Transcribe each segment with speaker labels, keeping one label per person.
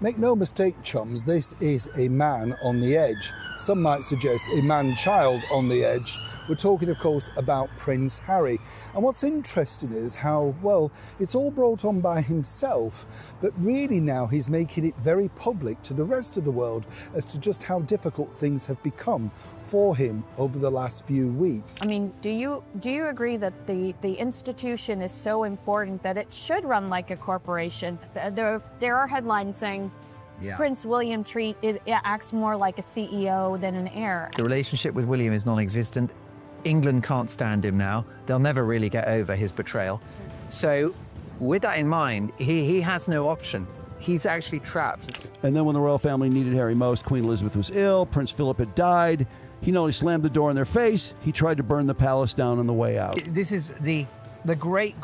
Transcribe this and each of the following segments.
Speaker 1: Make no mistake, chums, this is a man on the edge. Some might suggest a man-child on the edge. We're talking, of course, about Prince Harry. And what's interesting is how, well, it's all brought on by himself, but really now he's making it very public to the rest of the world as to just how difficult things have become for him over the last few weeks.
Speaker 2: I mean, do you agree that the institution is so important that it should run like a corporation? There are headlines saying Prince William acts more like a CEO than an heir.
Speaker 3: The relationship with William is non-existent. England can't stand him now. They'll never really get over his betrayal. So with that in mind, he has no option. He's actually trapped.
Speaker 4: And then when the royal family needed Harry most, Queen Elizabeth was ill, Prince Philip had died. He not only slammed the door in their face, he tried to burn the palace down on the way out.
Speaker 3: This is the great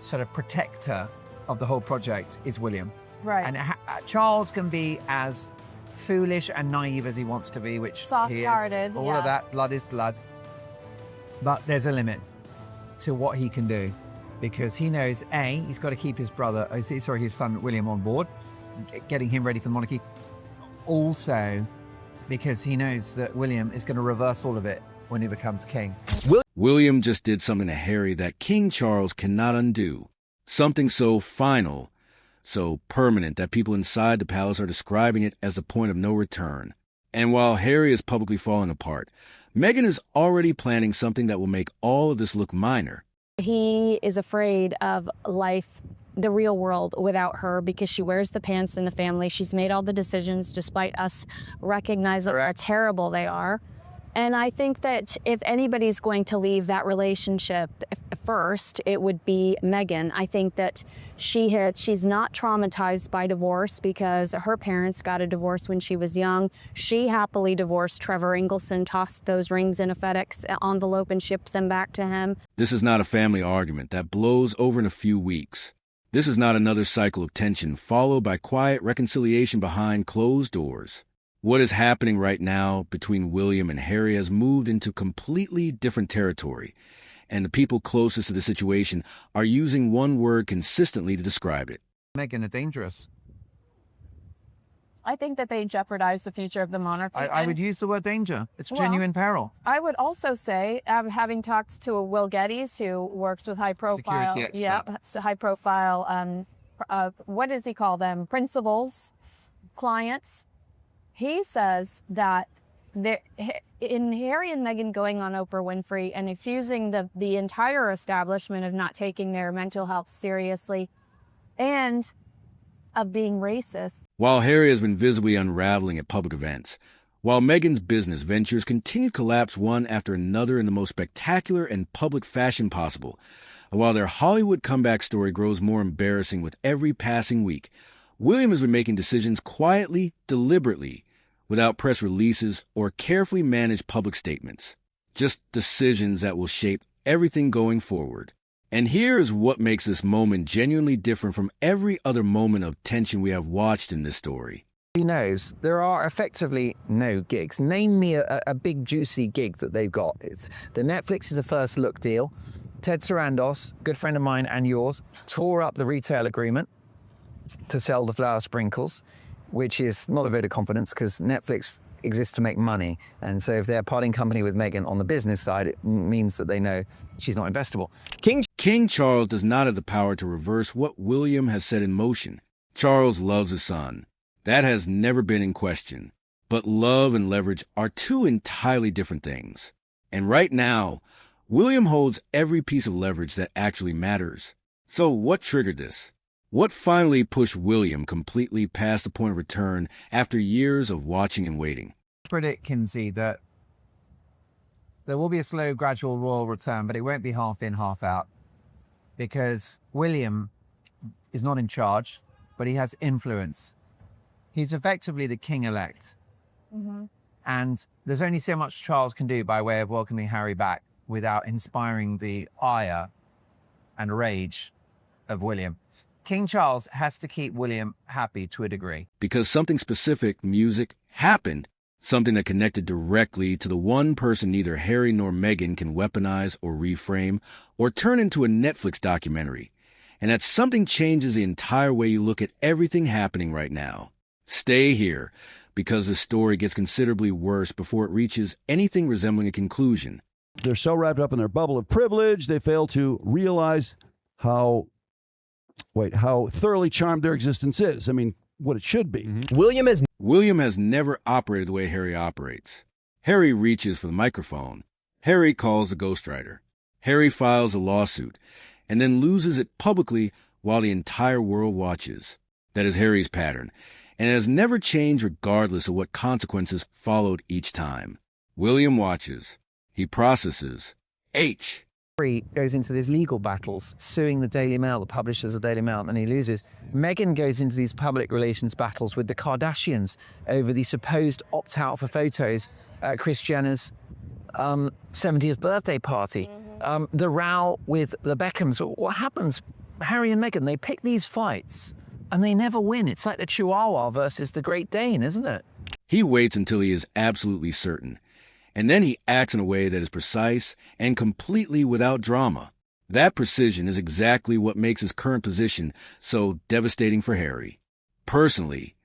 Speaker 3: sort of protector of the whole project is William.
Speaker 2: Right.
Speaker 3: And Charles can be as foolish and naive as he wants to be, which
Speaker 2: soft-hearted,
Speaker 3: he is. All of that, blood is blood. But there's a limit to what he can do, because he knows, A, he's got to keep his son William on board, getting him ready for the monarchy. Also, because he knows that William is going to reverse all of it when he becomes king.
Speaker 5: William just did something to Harry that King Charles cannot undo. Something so final, so permanent that people inside the palace are describing it as the point of no return. And while Harry is publicly falling apart, Meghan is already planning something that will make all of this look minor.
Speaker 2: He is afraid of life, the real world, without her, because she wears the pants in the family. She's made all the decisions despite us recognizing how terrible they are. And I think that if anybody's going to leave that relationship first, it would be Meghan. I think that she's not traumatized by divorce because her parents got a divorce when she was young. She happily divorced Trevor Ingleson, tossed those rings in a FedEx envelope and shipped them back to him.
Speaker 5: This is not a family argument that blows over in a few weeks. This is not another cycle of tension followed by quiet reconciliation behind closed doors. What is happening right now between William and Harry has moved into completely different territory, and the people closest to the situation are using one word consistently to describe it.
Speaker 3: Meghan are dangerous.
Speaker 2: I think that they jeopardize the future of the monarchy.
Speaker 3: I would use the word danger. It's genuine peril.
Speaker 2: I would also say, having talked to Will Geddes, who works with high-profile, what does he call them? Principals, clients. He says that in Harry and Meghan going on Oprah Winfrey and accusing the entire establishment of not taking their mental health seriously and of being racist.
Speaker 5: While Harry has been visibly unraveling at public events, while Meghan's business ventures continue to collapse one after another in the most spectacular and public fashion possible, and while their Hollywood comeback story grows more embarrassing with every passing week, William has been making decisions quietly, deliberately, without press releases or carefully managed public statements. Just decisions that will shape everything going forward. And here is what makes this moment genuinely different from every other moment of tension we have watched in this story.
Speaker 3: He knows there are effectively no gigs. Name me a big juicy gig that they've got. The Netflix is a first look deal. Ted Sarandos, good friend of mine and yours, tore up the retail agreement to sell the flower sprinkles, which is not a vote of confidence because Netflix exists to make money. And so if they're parting company with Meghan on the business side, it means that they know she's not investable.
Speaker 5: King Charles does not have the power to reverse what William has set in motion. Charles loves his son. That has never been in question. But love and leverage are two entirely different things. And right now, William holds every piece of leverage that actually matters. So what triggered this? What finally pushed William completely past the point of return after years of watching and waiting?
Speaker 3: Predict, Kinsey, that there will be a slow, gradual royal return, but it won't be half in, half out. Because William is not in charge, but he has influence. He's effectively the king-elect. Mm-hmm. And there's only so much Charles can do by way of welcoming Harry back without inspiring the ire and rage of William. King Charles has to keep William happy to a degree.
Speaker 5: Because something specific, music, happened. Something that connected directly to the one person neither Harry nor Meghan can weaponize or reframe or turn into a Netflix documentary. and that something changes the entire way you look at everything happening right now. Stay here, because the story gets considerably worse before it reaches anything resembling a conclusion.
Speaker 4: They're so wrapped up in their bubble of privilege, they fail to realize how thoroughly charmed their existence is. I mean, what it should be.
Speaker 5: William has never operated the way Harry operates. Harry reaches for the microphone. Harry calls the ghostwriter. Harry files a lawsuit, and then loses it publicly while the entire world watches. That is Harry's pattern, and it has never changed regardless of what consequences followed each time. William watches. He processes. H.
Speaker 3: Harry goes into these legal battles, suing the Daily Mail, the publishers of the Daily Mail, and he loses. Meghan goes into these public relations battles with the Kardashians over the supposed opt-out for photos at Kris Jenner's 70th birthday party. The row with the Beckhams. What happens? Harry and Meghan, they pick these fights and they never win. It's like the Chihuahua versus the Great Dane, isn't it?
Speaker 5: He waits until he is absolutely certain, and then he acts in a way that is precise and completely without drama. That precision is exactly what makes his current position so devastating for Harry. Personally,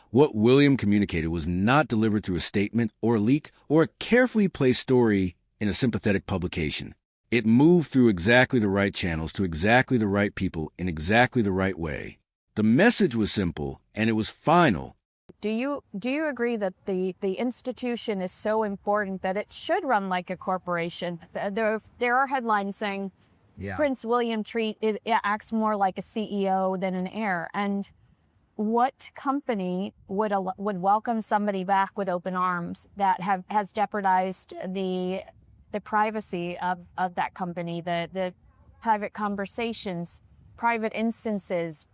Speaker 5: what William communicated was not delivered through a statement or a leak or a carefully placed story in a sympathetic publication. It moved through exactly the right channels to exactly the right people in exactly the right way. The message was simple, and it was final.
Speaker 2: Do you agree that the institution is so important that it should run like a corporation? There are headlines saying Prince William acts more like a CEO than an heir. And what company would welcome somebody back with open arms that has jeopardized the privacy of that company, the private conversations, private instances,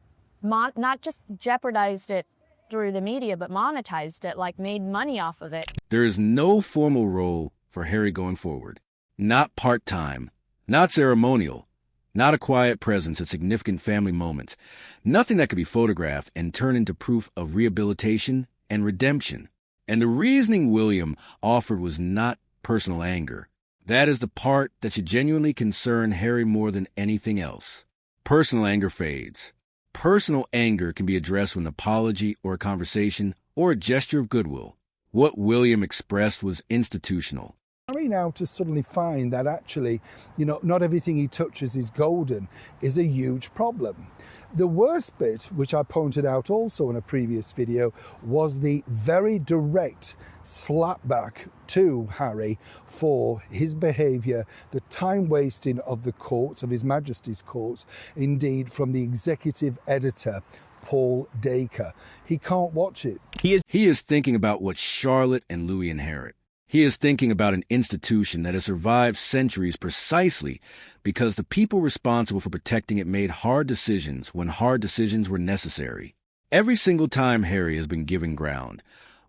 Speaker 2: not just jeopardized it through the media, but monetized it, like made money off of it?
Speaker 5: There is no formal role for Harry going forward. Not part-time, not ceremonial, not a quiet presence at significant family moments. Nothing that could be photographed and turned into proof of rehabilitation and redemption. And the reasoning William offered was not personal anger. That is the part that should genuinely concern Harry more than anything else. Personal anger fades. Personal anger can be addressed with an apology or a conversation or a gesture of goodwill. What William expressed was institutional.
Speaker 1: Harry now to suddenly find that actually, not everything he touches is golden is a huge problem. The worst bit, which I pointed out also in a previous video, was the very direct slapback to Harry for his behaviour, the time wasting of the courts, of His Majesty's courts, indeed from the executive editor, Paul Dacre. He can't watch it.
Speaker 5: He is thinking about what Charlotte and Louis inherit. He is thinking about an institution that has survived centuries precisely because the people responsible for protecting it made hard decisions when hard decisions were necessary. Every single time Harry has been given ground,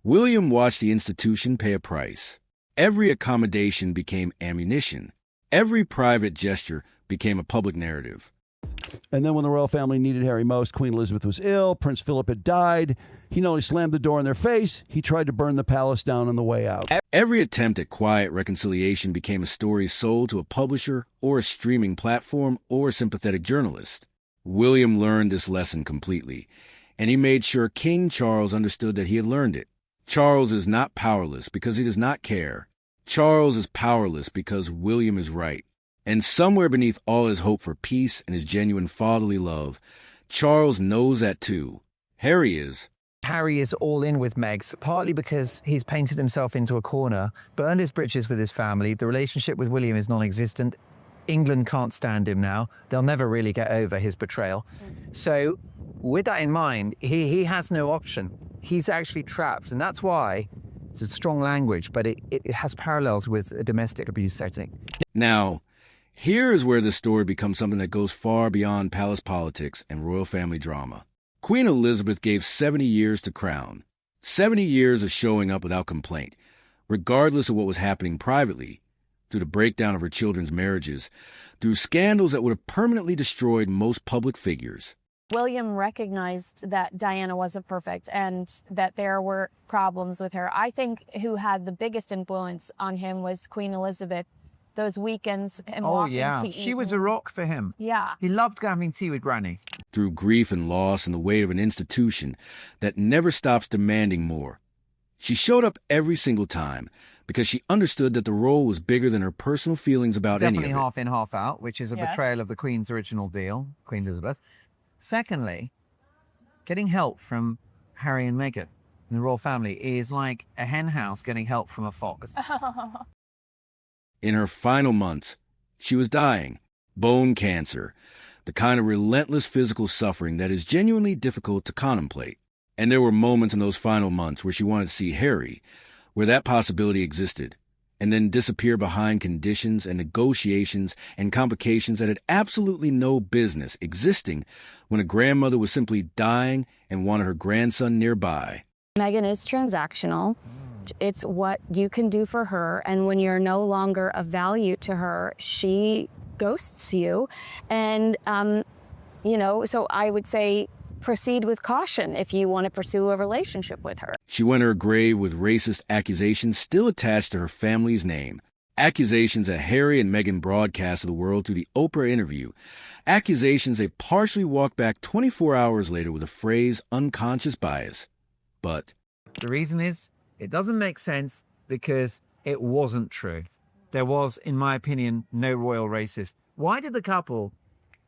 Speaker 5: William watched the institution pay a price. Every accommodation became ammunition. Every private gesture became a public narrative.
Speaker 4: And then when the royal family needed Harry most, Queen Elizabeth was ill, Prince Philip had died. He not only slammed the door in their face, he tried to burn the palace down on the way out.
Speaker 5: Every attempt at quiet reconciliation became a story sold to a publisher or a streaming platform or a sympathetic journalist. William learned this lesson completely, and he made sure King Charles understood that he had learned it. Charles is not powerless because he does not care. Charles is powerless because William is right. And somewhere beneath all his hope for peace and his genuine fatherly love, Charles knows that too. Harry is.
Speaker 3: Harry is all in with Meg's, partly because he's painted himself into a corner, burned his bridges with his family. The relationship with William is non-existent. England can't stand him now. They'll never really get over his betrayal. So with that in mind, he has no option. He's actually trapped, and that's why it's a strong language, but it has parallels with a domestic abuse setting.
Speaker 5: Now, here is where the story becomes something that goes far beyond palace politics and royal family drama. Queen Elizabeth gave 70 years to crown. 70 years of showing up without complaint, regardless of what was happening privately, through the breakdown of her children's marriages, through scandals that would have permanently destroyed most public figures.
Speaker 2: William recognized that Diana wasn't perfect and that there were problems with her. I think who had the biggest influence on him was Queen Elizabeth, those weekends and
Speaker 3: Oh,
Speaker 2: walking
Speaker 3: yeah.
Speaker 2: to
Speaker 3: She was a
Speaker 2: Eton.
Speaker 3: rock for him.
Speaker 2: Yeah.
Speaker 3: He loved having tea with Granny.
Speaker 5: Through grief and loss in the way of an institution that never stops demanding more. She showed up every single time because she understood that the role was bigger than her personal feelings about any of
Speaker 3: Definitely
Speaker 5: it.
Speaker 3: half in, half out, which is a
Speaker 2: Yes.
Speaker 3: betrayal of the Queen's original deal, Queen Elizabeth. Secondly, getting help from Harry and Meghan and the royal family is like a hen house getting help from a fox.
Speaker 5: In her final months, she was dying. Bone cancer, the kind of relentless physical suffering that is genuinely difficult to contemplate. And there were moments in those final months where she wanted to see Harry, where that possibility existed, and then disappear behind conditions and negotiations and complications that had absolutely no business existing when a grandmother was simply dying and wanted her grandson nearby.
Speaker 2: Meghan is transactional. It's what you can do for her, and when you're no longer of value to her, she ghosts you. And you know, so I would say proceed with caution if you want to pursue a relationship with her.
Speaker 5: She went to her grave with racist accusations still attached to her family's name. Accusations that Harry and Meghan broadcast to the world through the Oprah interview. Accusations they partially walked back 24 hours later with a phrase unconscious bias. But
Speaker 3: The reason is, it doesn't make sense because it wasn't true. There was, in my opinion, no royal racist. Why did the couple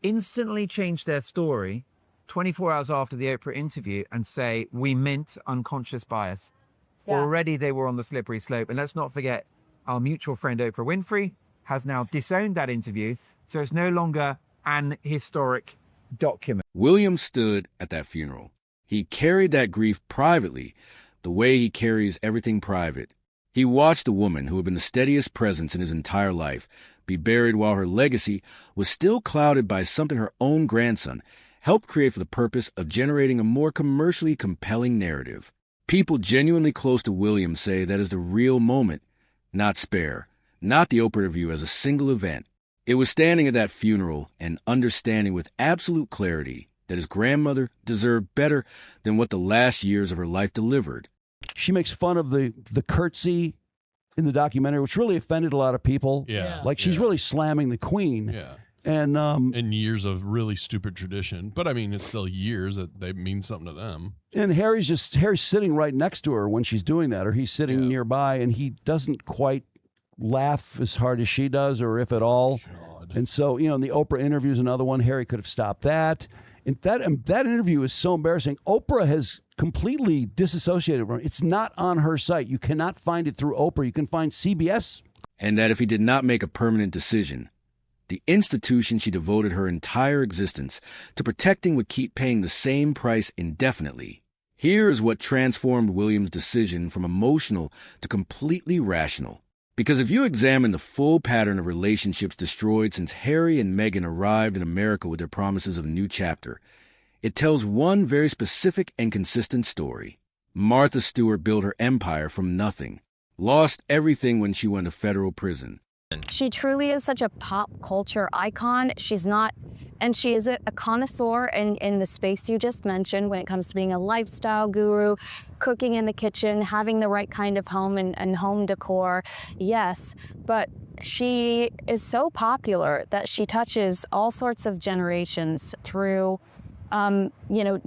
Speaker 3: instantly change their story 24 hours after the Oprah interview and say, we meant unconscious bias?
Speaker 2: Yeah.
Speaker 3: Already they were on the slippery slope. And let's not forget, our mutual friend Oprah Winfrey has now disowned that interview, so it's no longer an historic document.
Speaker 5: William stood at that funeral. He carried that grief privately, the way he carries everything private. He watched a woman who had been the steadiest presence in his entire life be buried while her legacy was still clouded by something her own grandson helped create for the purpose of generating a more commercially compelling narrative. People genuinely close to William say that is the real moment, not Spare, not the Oprah interview as a single event. It was standing at that funeral and understanding with absolute clarity that his grandmother deserved better than what the last years of her life delivered.
Speaker 4: She makes fun of the curtsy in the documentary, which really offended a lot of people.
Speaker 6: Yeah.
Speaker 4: Like she's really slamming the Queen.
Speaker 6: Yeah.
Speaker 4: And
Speaker 6: years of really stupid tradition. But I mean, it's still years that they mean something to them.
Speaker 4: And Harry's sitting right next to her when she's doing that, or he's sitting nearby, and he doesn't quite laugh as hard as she does, or if at all.
Speaker 6: God.
Speaker 4: And so, you know, the Oprah interview is another one. Harry could have stopped that. And that interview is so embarrassing. Oprah has completely disassociated from it. It's not on her site. You cannot find it through Oprah. You can find CBS.
Speaker 5: And that if he did not make a permanent decision, the institution she devoted her entire existence to protecting would keep paying the same price indefinitely. Here is what transformed William's decision from emotional to completely rational. Because if you examine the full pattern of relationships destroyed since Harry and Meghan arrived in America with their promises of a new chapter, it tells one very specific and consistent story. Martha Stewart built her empire from nothing, lost everything when she went to federal prison.
Speaker 2: She truly is such a pop culture icon. She's not, and she is a connoisseur in the space you just mentioned when it comes to being a lifestyle guru, cooking in the kitchen, having the right kind of home and home decor. Yes, but she is so popular that she touches all sorts of generations through,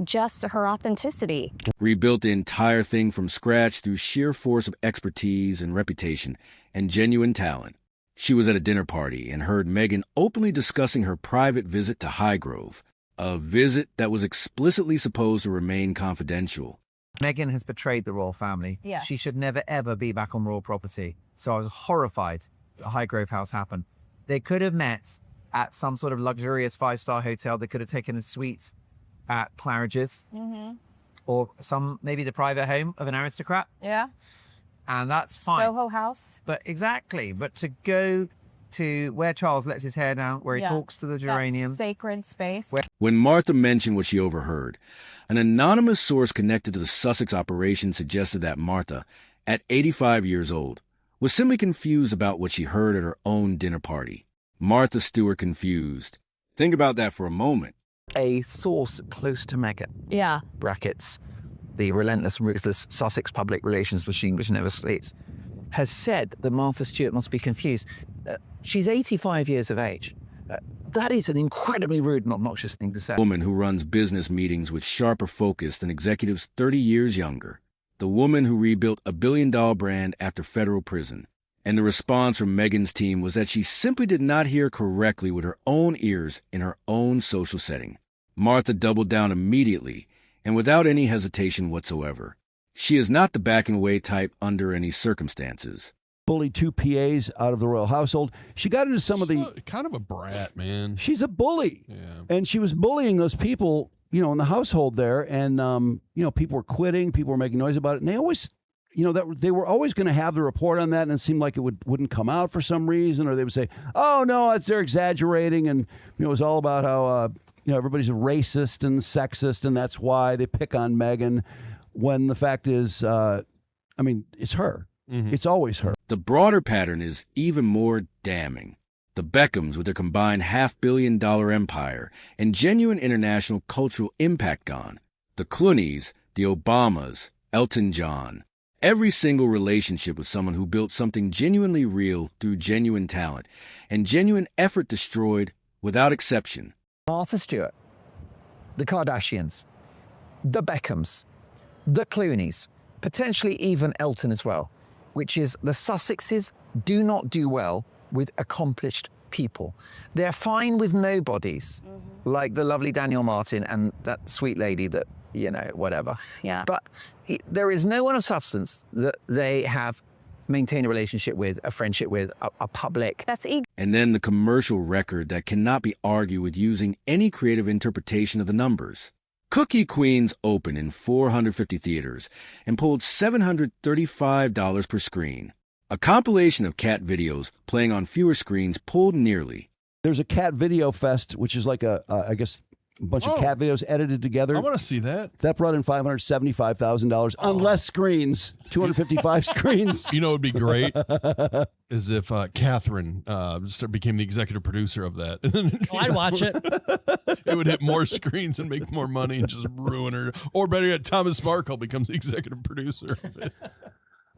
Speaker 2: just her authenticity.
Speaker 5: Rebuilt the entire thing from scratch through sheer force of expertise and reputation and genuine talent. She was at a dinner party and heard Meghan openly discussing her private visit to Highgrove, a visit that was explicitly supposed to remain confidential.
Speaker 3: Meghan has betrayed the royal family.
Speaker 2: Yes.
Speaker 3: She should never, ever be back on royal property. So I was horrified that Highgrove House happened. They could have met at some sort of luxurious 5-star hotel. They could have taken a suite at Claridge's or maybe the private home of an aristocrat.
Speaker 2: Yeah.
Speaker 3: And that's fine.
Speaker 2: Soho House.
Speaker 3: But to go to where Charles lets his hair down, where he talks to the geraniums.
Speaker 2: Sacred space.
Speaker 5: When Martha mentioned what she overheard, an anonymous source connected to the Sussex operation suggested that Martha, at 85 years old, was simply confused about what she heard at her own dinner party. Martha Stewart confused. Think about that for a moment.
Speaker 3: A source close to Meghan,
Speaker 2: Yeah.
Speaker 3: brackets, the relentless, ruthless Sussex public relations machine which never sleeps, has said that Martha Stewart must be confused.
Speaker 7: She's 85 years of age. That is an incredibly rude and obnoxious thing to say.
Speaker 5: A woman who runs business meetings with sharper focus than executives 30 years younger. The woman who rebuilt a billion-dollar brand after federal prison. And the response from Meghan's team was that she simply did not hear correctly with her own ears in her own social setting. Martha doubled down immediately and without any hesitation whatsoever. She is not the backing away type under any circumstances.
Speaker 4: Bullied 2 PAs out of the royal household. She got into some of the...
Speaker 6: Kind of a brat, man.
Speaker 4: She's a bully.
Speaker 6: Yeah.
Speaker 4: And she was bullying those people, in the household there. And, people were quitting. People were making noise about it. And they always... they were always going to have the report on that, and it seemed like it wouldn't come out for some reason, or they would say, "Oh no, they're exaggerating," and it was all about how everybody's racist and sexist, and that's why they pick on Meghan. When the fact is, it's her. Mm-hmm. It's always her.
Speaker 5: The broader pattern is even more damning. The Beckhams, with their combined $500 million empire and genuine international cultural impact, gone. The Clooneys, the Obamas, Elton John. Every single relationship with someone who built something genuinely real through genuine talent and genuine effort destroyed without exception.
Speaker 7: Martha Stewart, the Kardashians, the Beckhams, the Clooneys, potentially even Elton as well, which is the Sussexes do not do well with accomplished people. They're fine with nobodies, like the lovely Daniel Martin and that sweet lady that, whatever.
Speaker 2: Yeah.
Speaker 7: But there is no one of substance that they have maintained a relationship with, a friendship with, a public.
Speaker 2: That's ego.
Speaker 5: And then the commercial record that cannot be argued with using any creative interpretation of the numbers. Cookie Queens opened in 450 theaters and pulled $735 per screen. A compilation of cat videos playing on fewer screens pulled nearly.
Speaker 4: There's a cat video fest, which is like a bunch of cat videos edited together.
Speaker 6: I want to see that.
Speaker 4: That brought in $575,000 on less screens, 255 screens.
Speaker 6: It would be great is if Catherine became the executive producer of that.
Speaker 8: I'd watch it.
Speaker 6: It would hit more screens and make more money and just ruin her. Or better yet, Thomas Markle becomes the executive producer of it.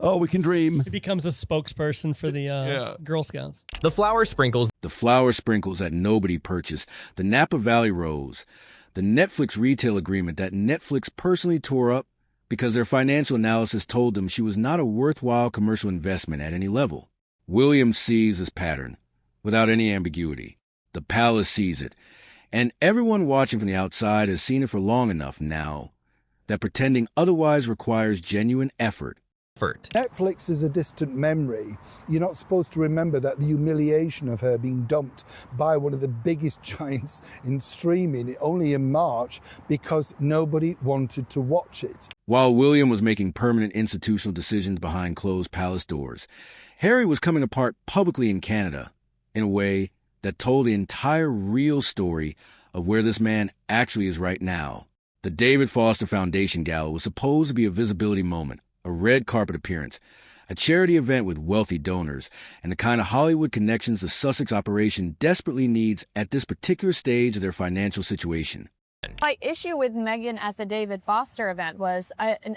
Speaker 4: Oh, we can dream.
Speaker 8: He becomes a spokesperson for the Girl Scouts.
Speaker 5: The flower sprinkles that nobody purchased. The Napa Valley Rose. The Netflix retail agreement that Netflix personally tore up because their financial analysis told them she was not a worthwhile commercial investment at any level. William sees this pattern without any ambiguity. The palace sees it. And everyone watching from the outside has seen it for long enough now that pretending otherwise requires genuine effort.
Speaker 1: Netflix is a distant memory. You're not supposed to remember that the humiliation of her being dumped by one of the biggest giants in streaming only in March because nobody wanted to watch it.
Speaker 5: While William was making permanent institutional decisions behind closed palace doors, Harry was coming apart publicly in Canada in a way that told the entire real story of where this man actually is right now. The David Foster Foundation Gala was supposed to be a visibility moment, a red carpet appearance, a charity event with wealthy donors, and the kind of Hollywood connections the Sussex operation desperately needs at this particular stage of their financial situation.
Speaker 2: My issue with Meghan as the David Foster event was,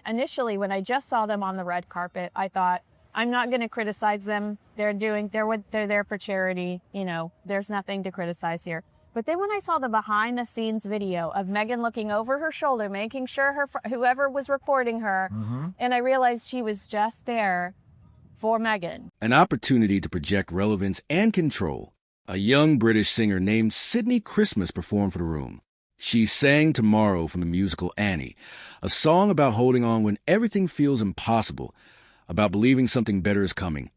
Speaker 2: initially when I just saw them on the red carpet, I thought, I'm not going to criticize them. They're there for charity. There's nothing to criticize here. But then when I saw the behind-the-scenes video of Meghan looking over her shoulder, making sure whoever was recording her, and I realized she was just there for Meghan.
Speaker 5: An opportunity to project relevance and control. A young British singer named Sydney Christmas performed for the room. She sang Tomorrow from the musical Annie, a song about holding on when everything feels impossible, about believing something better is coming,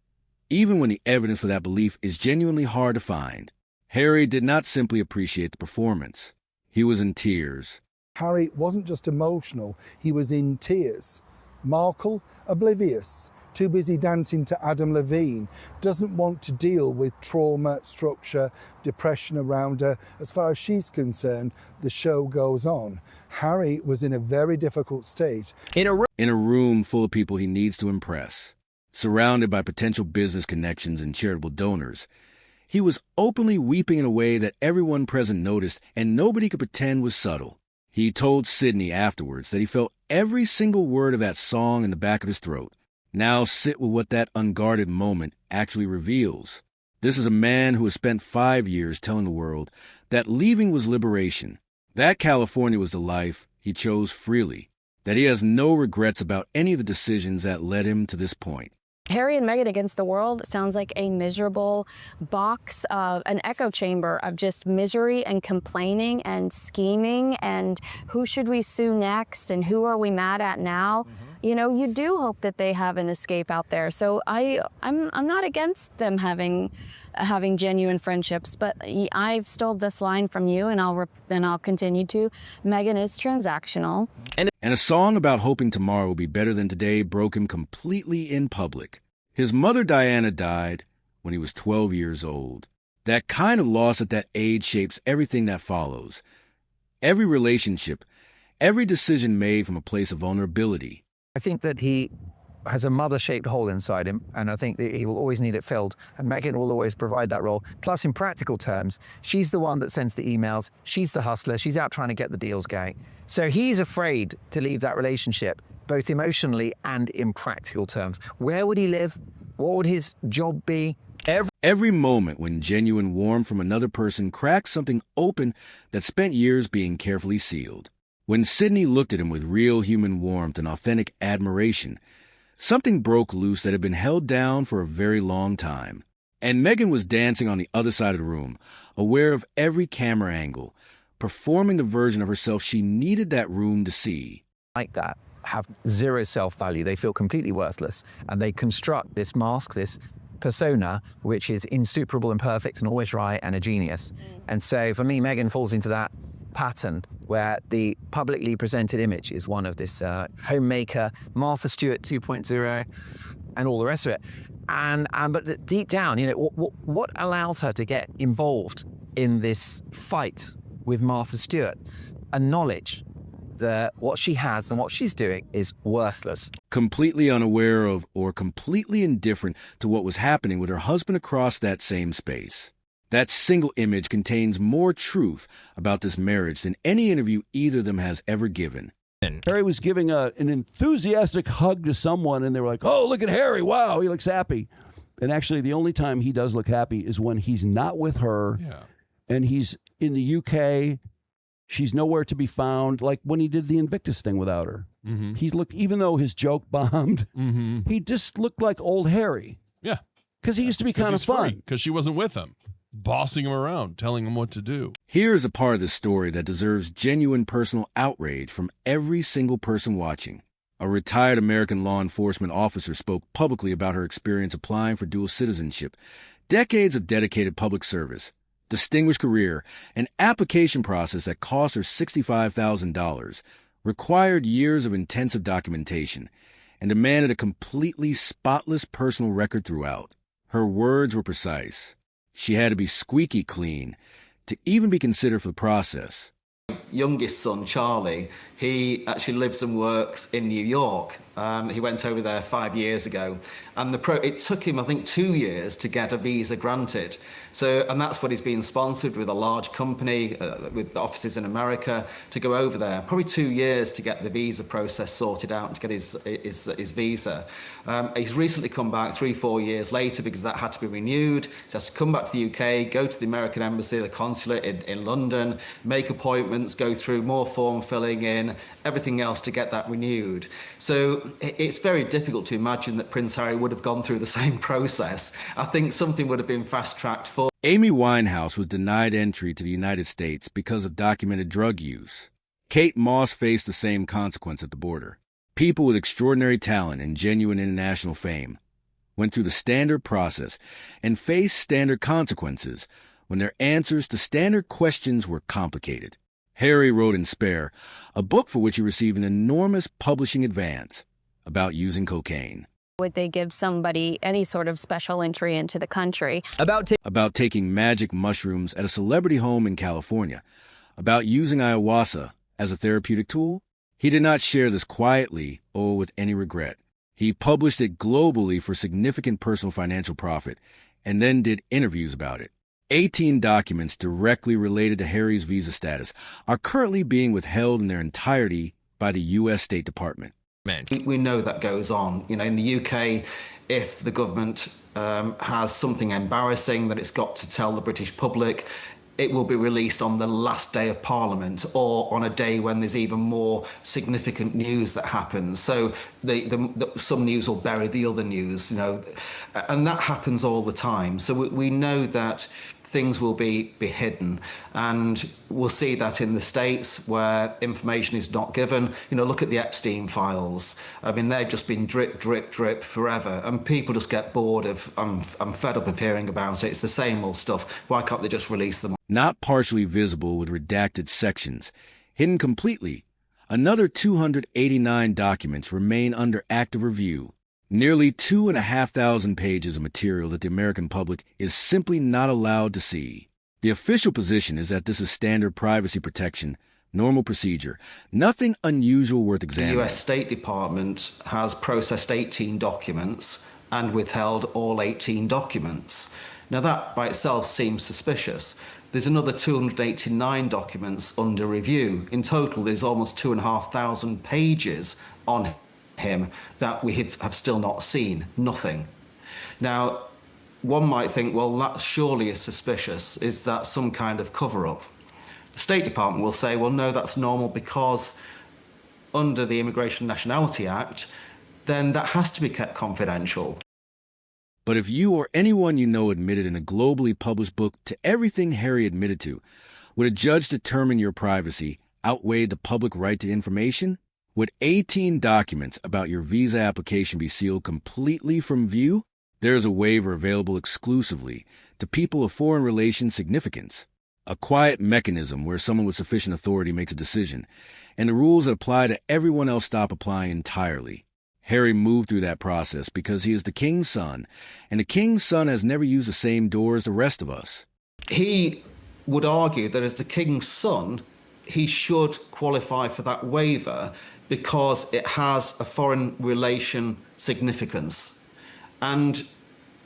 Speaker 5: even when the evidence for that belief is genuinely hard to find. Harry did not simply appreciate the performance. He was in tears.
Speaker 1: Harry wasn't just emotional, he was in tears. Markle, oblivious, too busy dancing to Adam Levine, doesn't want to deal with trauma, structure, depression around her. As far as she's concerned, the show goes on. Harry was in a very difficult state.
Speaker 5: In a room full of people he needs to impress, surrounded by potential business connections and charitable donors, he was openly weeping in a way that everyone present noticed and nobody could pretend was subtle. He told Sydney afterwards that he felt every single word of that song in the back of his throat. Now sit with what that unguarded moment actually reveals. This is a man who has spent 5 years telling the world that leaving was liberation, that California was the life he chose freely, that he has no regrets about any of the decisions that led him to this point.
Speaker 2: Harry and Meghan against the world sounds like a miserable box, an echo chamber of just misery and complaining and scheming and who should we sue next and who are we mad at now? You know, you do hope that they have an escape out there. So I'm not against them having genuine friendships, but I've stole this line from you, and I'll continue to. Meghan is transactional.
Speaker 5: And a song about hoping tomorrow will be better than today broke him completely in public. His mother Diana died when he was 12 years old. That kind of loss at that age shapes everything that follows. Every relationship, every decision made from a place of vulnerability.
Speaker 7: I think that he has a mother-shaped hole inside him, and I think that he will always need it filled, and Meghan will always provide that role. Plus, in practical terms, she's the one that sends the emails, she's the hustler, she's out trying to get the deals going. So he's afraid to leave that relationship, both emotionally and in practical terms. Where would he live? What would his job be?
Speaker 5: Every moment when genuine warmth from another person cracks something open that spent years being carefully sealed. When Sydney looked at him with real human warmth and authentic admiration, something broke loose that had been held down for a very long time. And Meghan was dancing on the other side of the room, aware of every camera angle, performing the version of herself she needed that room to see.
Speaker 7: Like that, have zero self-value. They feel completely worthless. And they construct this mask, this persona, which is insuperable and perfect and always right and a genius. And so for me, Meghan falls into that pattern where the publicly presented image is one of this homemaker, Martha Stewart 2.0, and all the rest of it. But deep down, you know, what allows her to get involved in this fight with Martha Stewart? A knowledge that what she has and what she's doing is worthless.
Speaker 5: Completely unaware of or completely indifferent to what was happening with her husband across that same space. That single image contains more truth about this marriage than any interview either of them has ever given.
Speaker 4: Harry was giving an enthusiastic hug to someone, and they were like, oh, look at Harry. Wow, he looks happy. And actually, the only time he does look happy is when he's not with her, and he's in the UK. She's nowhere to be found, like when he did the Invictus thing without her. Mm-hmm. He looked, even though his joke bombed, he just looked like old Harry.
Speaker 6: Yeah.
Speaker 4: Because he used to be kind of fun.
Speaker 6: Because she wasn't with him, bossing him around, telling him what to do.
Speaker 5: Here's a part of the story that deserves genuine personal outrage from every single person watching. A retired American law enforcement officer spoke publicly about her experience applying for dual citizenship, decades of dedicated public service, distinguished career, an application process that cost her $65,000, required years of intensive documentation, and demanded a completely spotless personal record throughout. Her words were precise. She had to be squeaky clean to even be considered for the process.
Speaker 9: Youngest son, Charlie, he actually lives and works in New York. He went over there 5 years ago, and it took him, I think, 2 years to get a visa granted. And that's what he's being sponsored with a large company with offices in America to go over there. Probably 2 years to get the visa process sorted out and to get his visa. He's recently come back 3-4 years later because that had to be renewed. So he has to come back to the UK, go to the American embassy, the consulate in London, make appointments, go through more form filling in, everything else to get that renewed. So it's very difficult to imagine that Prince Harry would have gone through the same process. I think something would have been fast-tracked for.
Speaker 5: Amy Winehouse was denied entry to the United States because of documented drug use. Kate Moss faced the same consequence at the border. People with extraordinary talent and genuine international fame went through the standard process and faced standard consequences when their answers to standard questions were complicated. Harry wrote in Spare, a book for which he received an enormous publishing advance, about using cocaine.
Speaker 2: Would they give somebody any sort of special entry into the country?
Speaker 5: About taking magic mushrooms at a celebrity home in California. About using ayahuasca as a therapeutic tool. He did not share this quietly or with any regret. He published it globally for significant personal financial profit and then did interviews about it. 18 documents directly related to Harry's visa status are currently being withheld in their entirety by the U.S. State Department.
Speaker 9: We know that goes on. You know, in the UK, if the government has something embarrassing that it's got to tell the British public, it will be released on the last day of Parliament or on a day when there's even more significant news that happens. So some news will bury the other news, you know, and that happens all the time. So we know that things will be hidden, and we'll see that in the States where information is not given. You know, look at the Epstein files. I mean, they've just been drip, drip, drip forever, and people just get bored of, I'm fed up of hearing about it. It's the same old stuff. Why can't they just release them?
Speaker 5: Not partially visible with redacted sections, hidden completely, another 289 documents remain under active review. Nearly 2,500 pages of material that the American public is simply not allowed to see. The official position is that this is standard privacy protection, normal procedure, nothing unusual worth examining.
Speaker 9: The US State Department has processed 18 documents and withheld all 18 documents. Now that by itself seems suspicious. There's another 289 documents under review. In total, there's almost 2,500 pages on him that we have still not seen. Nothing. Now, one might think, well, that surely is suspicious. Is that some kind of cover-up? The State Department will say, well, no, that's normal because under the Immigration and Nationality Act, then that has to be kept confidential.
Speaker 5: But if you or anyone you know admitted in a globally published book to everything Harry admitted to, would a judge determine your privacy outweighed the public right to information? Would 18 documents about your visa application be sealed completely from view? There is a waiver available exclusively to people of foreign relations significance, a quiet mechanism where someone with sufficient authority makes a decision, and the rules that apply to everyone else stop applying entirely. Harry moved through that process because he is the king's son, and the king's son has never used the same door as the rest of us.
Speaker 9: He would argue that as the king's son, he should qualify for that waiver because it has a foreign relation significance. And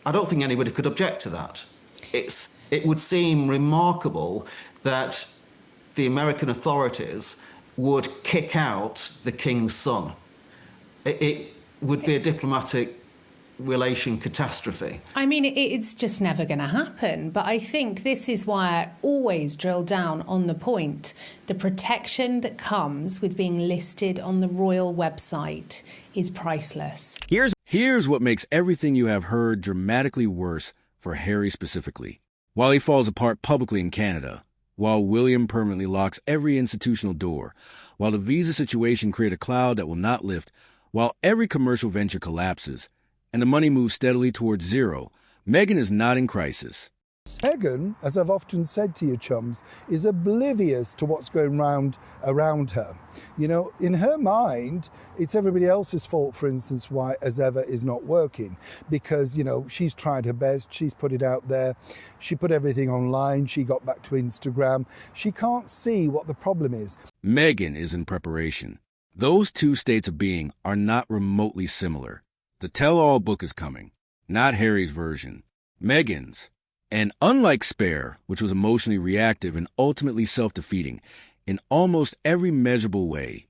Speaker 9: I don't think anybody could object to that. It would seem remarkable that the American authorities would kick out the king's son. It would be a diplomatic relation catastrophe.
Speaker 10: I mean, it's just never going to happen. But I think this is why I always drill down on the point. The protection that comes with being listed on the royal website is priceless.
Speaker 5: Here's what makes everything you have heard dramatically worse for Harry specifically. While he falls apart publicly in Canada, while William permanently locks every institutional door, while the visa situation creates a cloud that will not lift, while every commercial venture collapses, and the money moves steadily towards zero, Meghan is not in crisis.
Speaker 1: Meghan, as I've often said to you chums, is oblivious to what's going round around her. You know, in her mind, it's everybody else's fault, for instance, why As Ever is not working. Because, you know, she's tried her best, she's put it out there, she put everything online, she got back to Instagram. She can't see what the problem is.
Speaker 5: Meghan is in preparation. Those two states of being are not remotely similar. The tell-all book is coming, not Harry's version, Meghan's. And unlike Spare, which was emotionally reactive and ultimately self-defeating in almost every measurable way,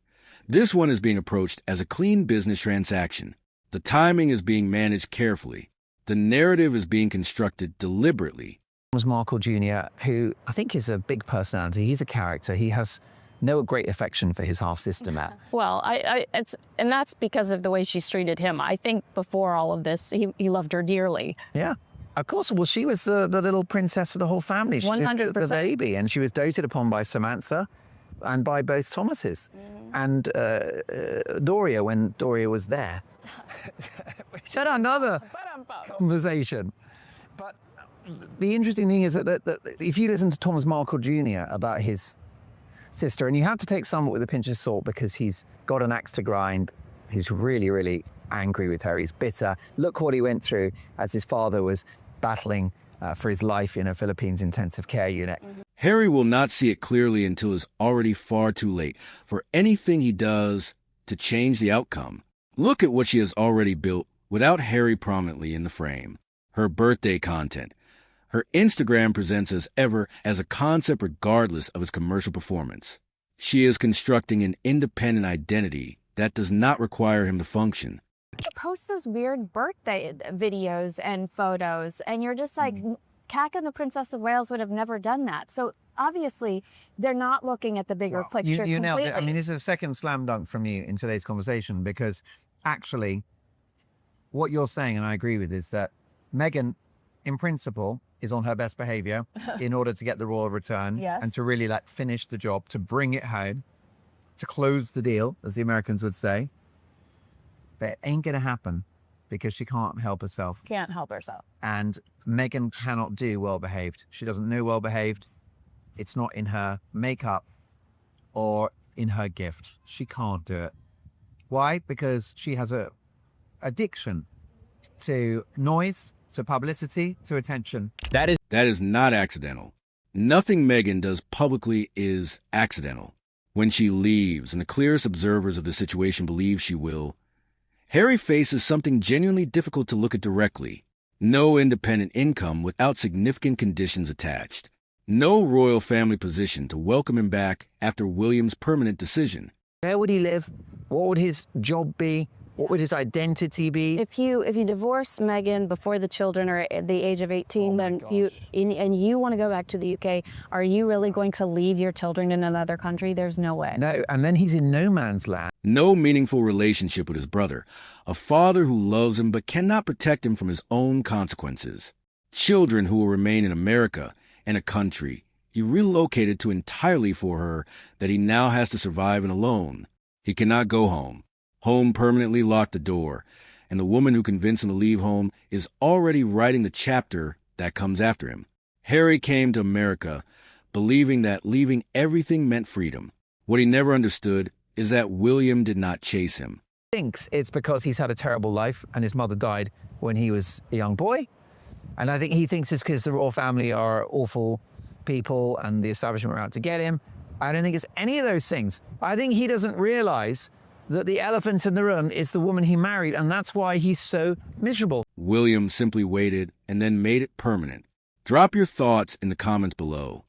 Speaker 5: this one is being approached as a clean business transaction. The timing is being managed carefully. The narrative is being constructed deliberately.
Speaker 7: Was Markle Jr., who I think is a big personality. He's a character. He has no great affection for his half-sister, Matt.
Speaker 2: Well, and that's because of the way she's treated him. I think before all of this, he loved her dearly.
Speaker 7: Yeah, of course. Well, she was the little princess of the whole family. She
Speaker 2: 100%.
Speaker 7: was the baby, and she was doted upon by Samantha and by both Thomases. And Doria, when Doria was there. Which had another conversation. But the interesting thing is that if you listen to Thomas Markle Jr. about his sister, and you have to take some with a pinch of salt because he's got an axe to grind. He's really, really angry with her. He's bitter. Look what he went through as his father was battling for his life in a Philippines intensive care unit.
Speaker 5: Harry will not see it clearly until it's already far too late for anything he does to change the outcome. Look at what she has already built without Harry prominently in the frame. Her birthday content. Her Instagram presents As Ever as a concept regardless of its commercial performance. She is constructing an independent identity that does not require him to function.
Speaker 2: Post those weird birthday videos and photos, and you're just like, Kaka and the Princess of Wales would have never done that. So obviously, they're not looking at the bigger picture.
Speaker 3: You nailed
Speaker 2: completely.
Speaker 3: it. I mean, this is a second slam dunk from you in today's conversation, because actually, what you're saying, and I agree with, is that Meghan, in principle, is on her best behavior in order to get the royal return and to really like finish the job, to bring it home, to close the deal, as the Americans would say. But it ain't going to happen because she can't help herself.
Speaker 2: Can't help herself.
Speaker 3: And Meghan cannot do well behaved. She doesn't know well behaved. It's not in her makeup or in her gift. She can't do it. Why? Because she has a addiction to noise, to publicity, to attention.
Speaker 5: That is not accidental. Nothing Meghan does publicly is accidental. When she leaves, and the clearest observers of the situation believe she will, Harry faces something genuinely difficult to look at directly. No independent income without significant conditions attached. No royal family position to welcome him back after William's permanent decision.
Speaker 7: Where would he live? What would his job be? What would his identity be?
Speaker 2: If you divorce Meghan before the children are at the age of 18, then you want to go back to the UK, are you really going to leave your children in another country? There's no way.
Speaker 7: No, and then he's in no man's land.
Speaker 5: No meaningful relationship with his brother. A father who loves him but cannot protect him from his own consequences. Children who will remain in America and a country he relocated to entirely for her that he now has to survive in alone. He cannot go home. Home permanently locked the door, and the woman who convinced him to leave home is already writing the chapter that comes after him. Harry came to America believing that leaving everything meant freedom. What he never understood is that William did not chase him.
Speaker 7: He thinks it's because he's had a terrible life and his mother died when he was a young boy. And I think he thinks it's because the royal family are awful people and the establishment were out to get him. I don't think it's any of those things. I think he doesn't realize that the elephant in the room is the woman he married, and that's why he's so miserable.
Speaker 5: William simply waited and then made it permanent. Drop your thoughts in the comments below.